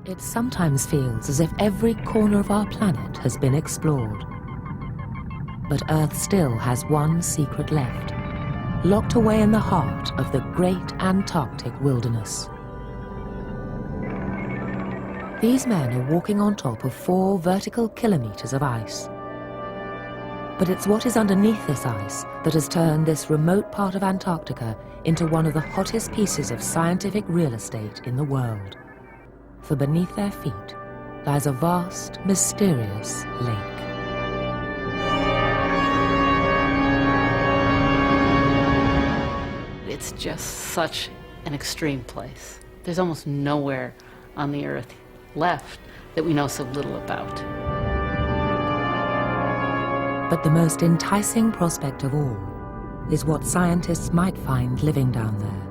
It sometimes feels as if every corner of our planet has been explored. But Earth still has one secret left, locked away in the heart of the great Antarctic wilderness. These men are walking on top of 4 vertical kilometers of ice. But it's what is underneath this ice that has turned this remote part of Antarctica into one of the hottest pieces of scientific real estate in the world. For beneath their feet lies a vast, mysterious lake. It's just such an extreme place. There's almost nowhere on the Earth left that we know so little about. But the most enticing prospect of all is what scientists might find living down there.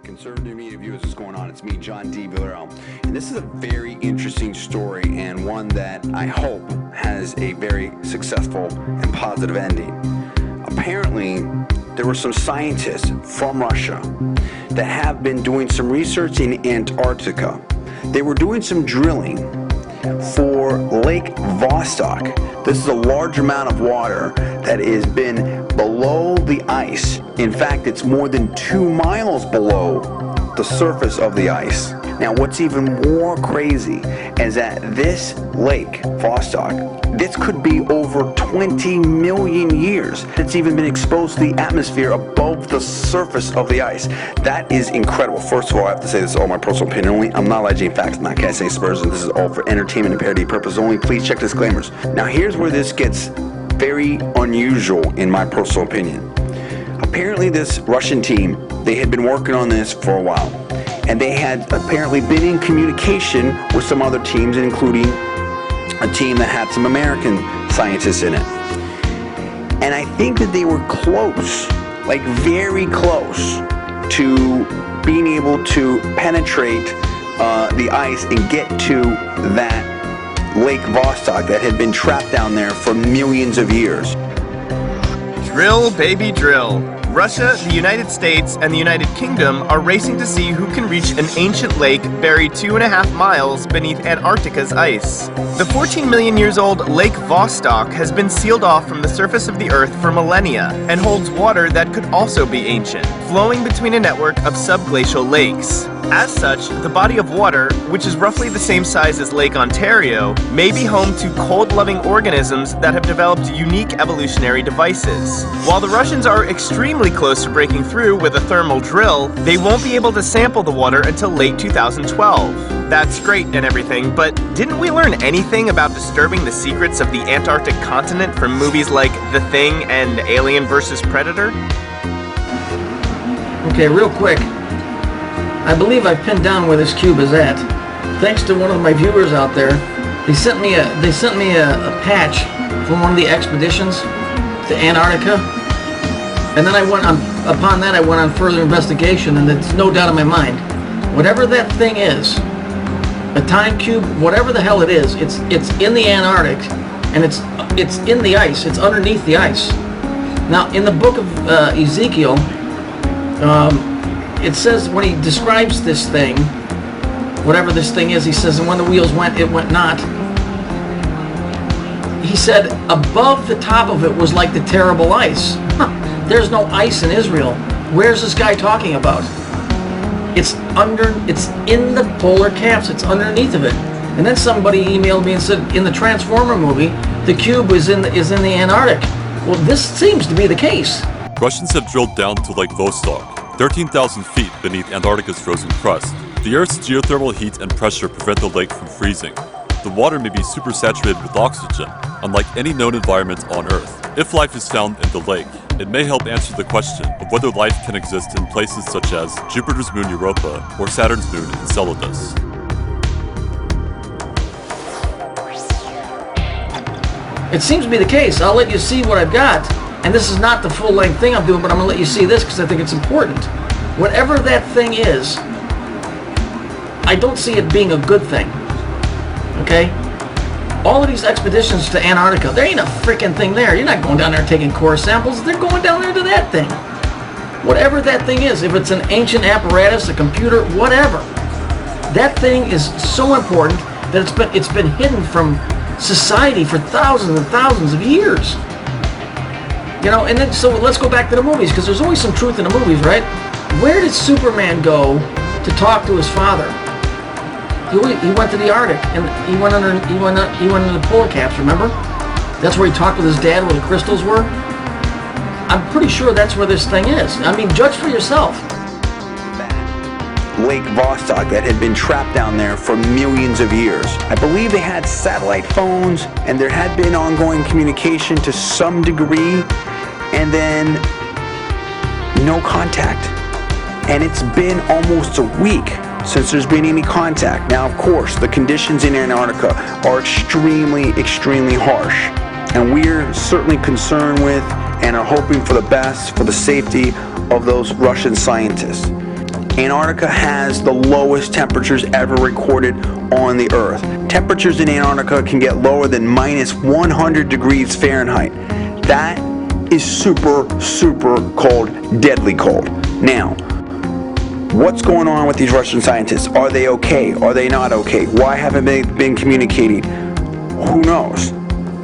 Conservative media viewers, what's going on? It's me, John D. Villarreal, and this is a very interesting story and one that I hope has a very successful and positive ending. Apparently, there were some scientists from Russia that have been doing some research in Antarctica. They were doing some drilling for Lake Vostok. This is a large amount of water that has been below the ice. In fact, it's more than 2 miles below the surface of the ice. Now, what's even more crazy is that this lake, Vostok, this could be over 20 million years. It's even been exposed to the atmosphere above the surface of the ice. That is incredible. First of all, I have to say this is all my personal opinion only. I'm not alleging facts, I'm not casting aspersions. This is all for entertainment and parody purposes only. Please check disclaimers. Now, here's where this gets very unusual in my personal opinion. Apparently, this Russian team, they had been working on this for a while. And they had apparently been in communication with some other teams, including a team that had some American scientists in it. And I think that they were close, like very close, to being able to penetrate the ice and get to that Lake Vostok that had been trapped down there for millions of years. Drill, baby, drill. Russia, the United States, and the United Kingdom are racing to see who can reach an ancient lake buried 2.5 miles beneath Antarctica's ice. The 14 million years old Lake Vostok has been sealed off from the surface of the Earth for millennia and holds water that could also be ancient, flowing between a network of subglacial lakes. As such, the body of water, which is roughly the same size as Lake Ontario, may be home to cold-loving organisms that have developed unique evolutionary devices. While the Russians are extremely close to breaking through with a thermal drill, they won't be able to sample the water until late 2012. That's great and everything, but didn't we learn anything about disturbing the secrets of the Antarctic continent from movies like The Thing and Alien vs. Predator? Okay, real quick. I believe I've pinned down where this cube is at. Thanks to one of my viewers out there, they sent me a patch from one of the expeditions to Antarctica, and then I went on further investigation, and it's no doubt in my mind, whatever that thing is, a time cube, whatever the hell it is, it's in the Antarctic, and it's in the ice. It's underneath the ice. Now, in the book of Ezekiel, it says when he describes this thing, whatever this thing is, he says, and when the wheels went, it went not. He said above the top of it was like the terrible ice. There's no ice in Israel. Where's this guy talking about? It's in the polar caps. It's underneath of it. And then somebody emailed me and said, in the Transformer movie, the cube is in the Antarctic. Well, this seems to be the case. Russians have drilled down to Lake Vostok, 13,000 feet beneath Antarctica's frozen crust. The Earth's geothermal heat and pressure prevent the lake from freezing. The water may be supersaturated with oxygen, unlike any known environment on Earth. If life is found in the lake, it may help answer the question of whether life can exist in places such as Jupiter's moon Europa or Saturn's moon Enceladus. It seems to be the case. I'll let you see what I've got. And this is not the full-length thing I'm doing, but I'm going to let you see this because I think it's important. Whatever that thing is, I don't see it being a good thing. Okay? All of these expeditions to Antarctica, there ain't a freaking thing there. You're not going down there taking core samples. They're going down there to that thing. Whatever that thing is, if it's an ancient apparatus, a computer, whatever, That thing is so important that it's been hidden from society for thousands and thousands of years. You know, and then so let's go back to the movies, because there's always some truth in the movies, right? Where did Superman go to talk to his father? He went to the Arctic, and he went under the polar caps. Remember? That's where he talked with his dad, where the crystals were. I'm pretty sure that's where this thing is. I mean, judge for yourself. Lake Vostok that had been trapped down there for millions of years. I believe they had satellite phones, and there had been ongoing communication to some degree, and then no contact. And it's been almost a week since there's been any contact. Now, of course, the conditions in Antarctica are extremely, extremely harsh, and we're certainly concerned with and are hoping for the best for the safety of those Russian scientists. Antarctica has the lowest temperatures ever recorded on the Earth. Temperatures in Antarctica can get lower than minus 100 degrees Fahrenheit. That is super, super cold, deadly cold. Now, what's going on with these Russian scientists? Are they okay? Are they not okay? Why haven't they been communicating? Who knows?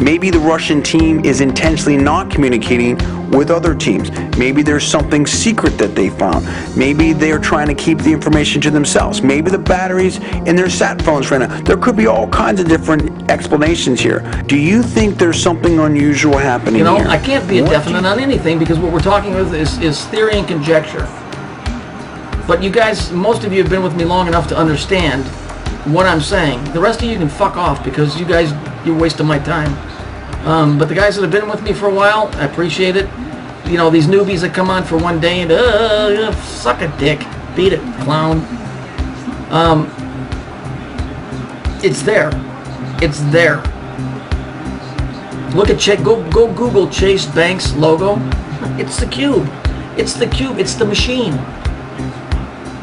Maybe the Russian team is intentionally not communicating with other teams. Maybe there's something secret that they found. Maybe they're trying to keep the information to themselves. Maybe the batteries in their sat phones ran out. There could be all kinds of different explanations here. Do you think there's something unusual happening here? You know, I can't be indefinite on anything, because what we're talking with is theory and conjecture. But you guys, most of you have been with me long enough to understand what I'm saying. The rest of you can fuck off, because you guys, you're wasting my time. But the guys that have been with me for a while, I appreciate it. You know, these newbies that come on for one day and suck a dick, beat it, clown. It's there. It's there. Look at go Google Chase Banks logo. It's the cube. It's the cube. It's the machine.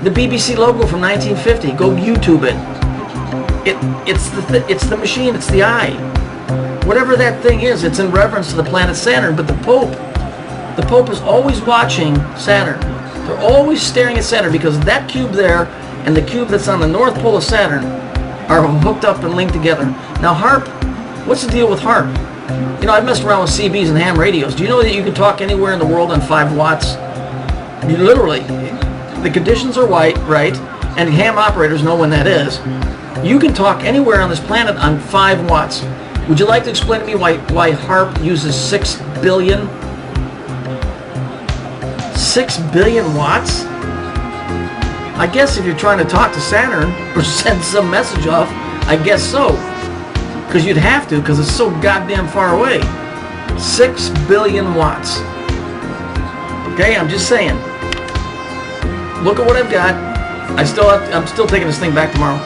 The BBC logo from 1950. Go YouTube it. It's the machine. It's the eye. Whatever that thing is, it's in reference to the planet Saturn. But the Pope is always watching Saturn. They're always staring at Saturn, because that cube there and the cube that's on the North Pole of Saturn are hooked up and linked together. Now, HARP, what's the deal with HARP? You know, I've messed around with CBs and ham radios. Do you know that you can talk anywhere in the world on 5 watts? You literally, the conditions are right, and ham operators know when that is. You can talk anywhere on this planet on 5 watts. Would you like to explain to me why HARP uses 6 billion? 6 billion watts? I guess if you're trying to talk to Saturn or send some message off, I guess so. Because you'd have to, because it's so goddamn far away. 6 billion watts. Okay, I'm just saying. Look at what I've got. I'm still taking this thing back tomorrow.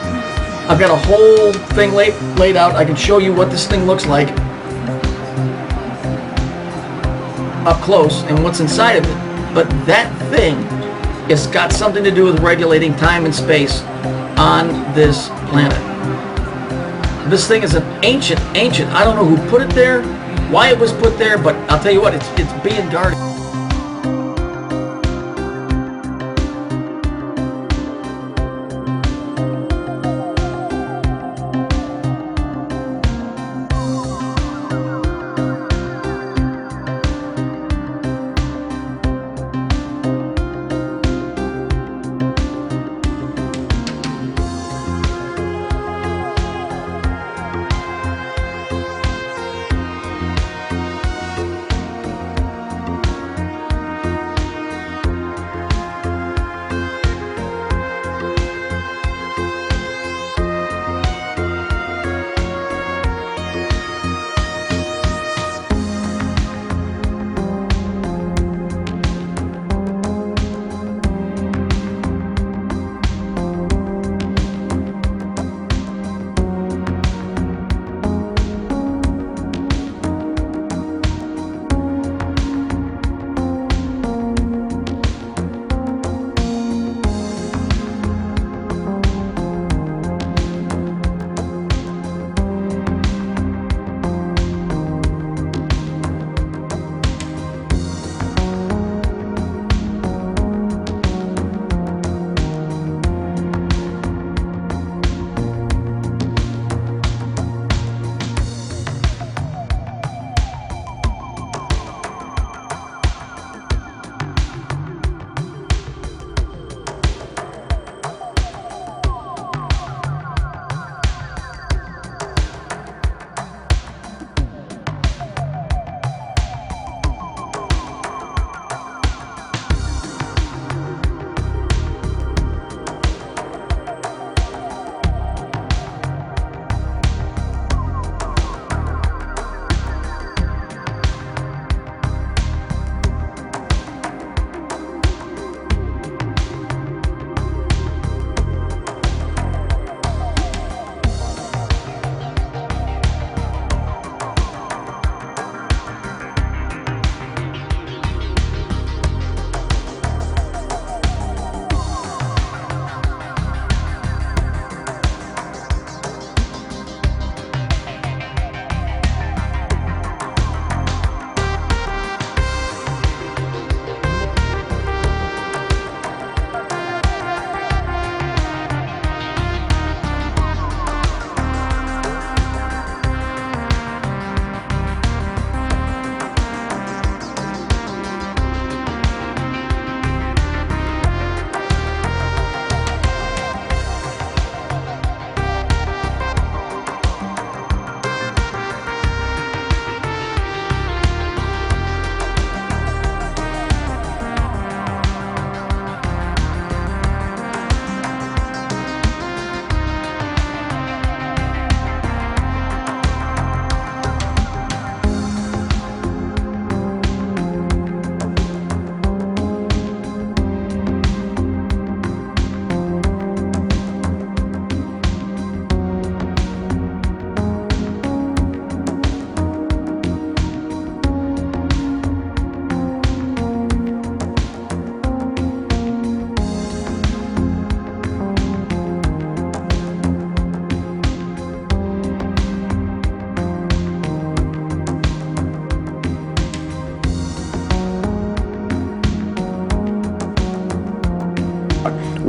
I've got a whole thing laid out. I can show you what this thing looks like up close and what's inside of it. But that thing has got something to do with regulating time and space on this planet. This thing is an ancient, I don't know who put it there, why it was put there, but I'll tell you what, it's being guarded.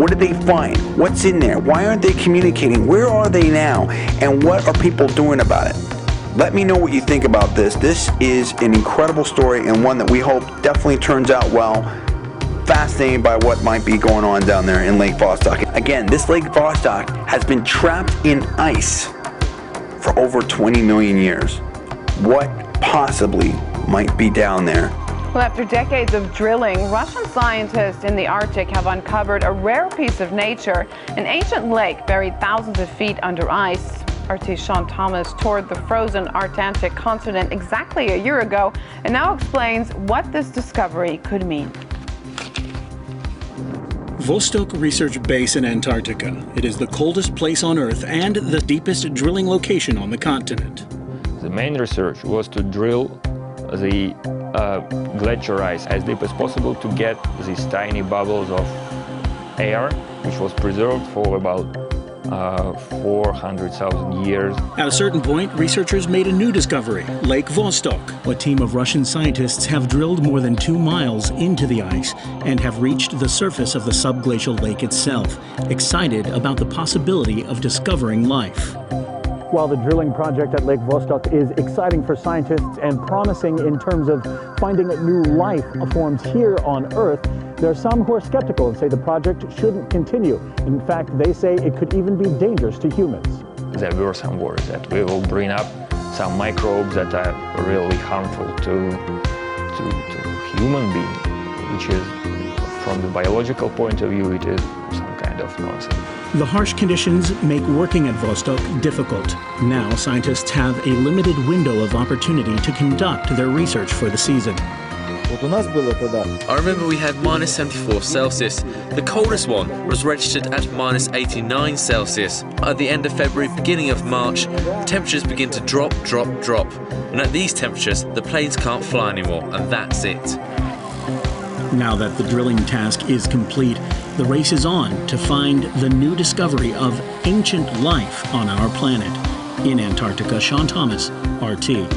What did they find? What's in there? Why aren't they communicating? Where are they now? And what are people doing about it? Let me know what you think about this. This is an incredible story and one that we hope definitely turns out well. Fascinated by what might be going on down there in Lake Vostok. Again, this Lake Vostok has been trapped in ice for over 20 million years. What possibly might be down there? Well, after decades of drilling, Russian scientists in the Arctic have uncovered a rare piece of nature, an ancient lake buried thousands of feet under ice. RT Sean Thomas toured the frozen Antarctic continent exactly a year ago and now explains what this discovery could mean. Vostok Research Base in Antarctica. It is the coldest place on Earth and the deepest drilling location on the continent. The main research was to drill the glacier ice as deep as possible to get these tiny bubbles of air, which was preserved for about 400,000 years. At a certain point, researchers made a new discovery, Lake Vostok. A team of Russian scientists have drilled more than 2 miles into the ice and have reached the surface of the subglacial lake itself, excited about the possibility of discovering life. While the drilling project at Lake Vostok is exciting for scientists and promising in terms of finding new life forms here on Earth, there are some who are skeptical and say the project shouldn't continue. In fact, they say it could even be dangerous to humans. There were some worries that we will bring up some microbes that are really harmful to human beings, which is, from the biological point of view, it is some kind of nonsense. The harsh conditions make working at Vostok difficult. Now, scientists have a limited window of opportunity to conduct their research for the season. I remember we had minus 74 Celsius. The coldest one was registered at minus 89 Celsius. At the end of February, beginning of March, temperatures begin to drop. And at these temperatures, the planes can't fly anymore, and that's it. Now that the drilling task is complete, the race is on to find the new discovery of ancient life on our planet. In Antarctica, Sean Thomas, RT.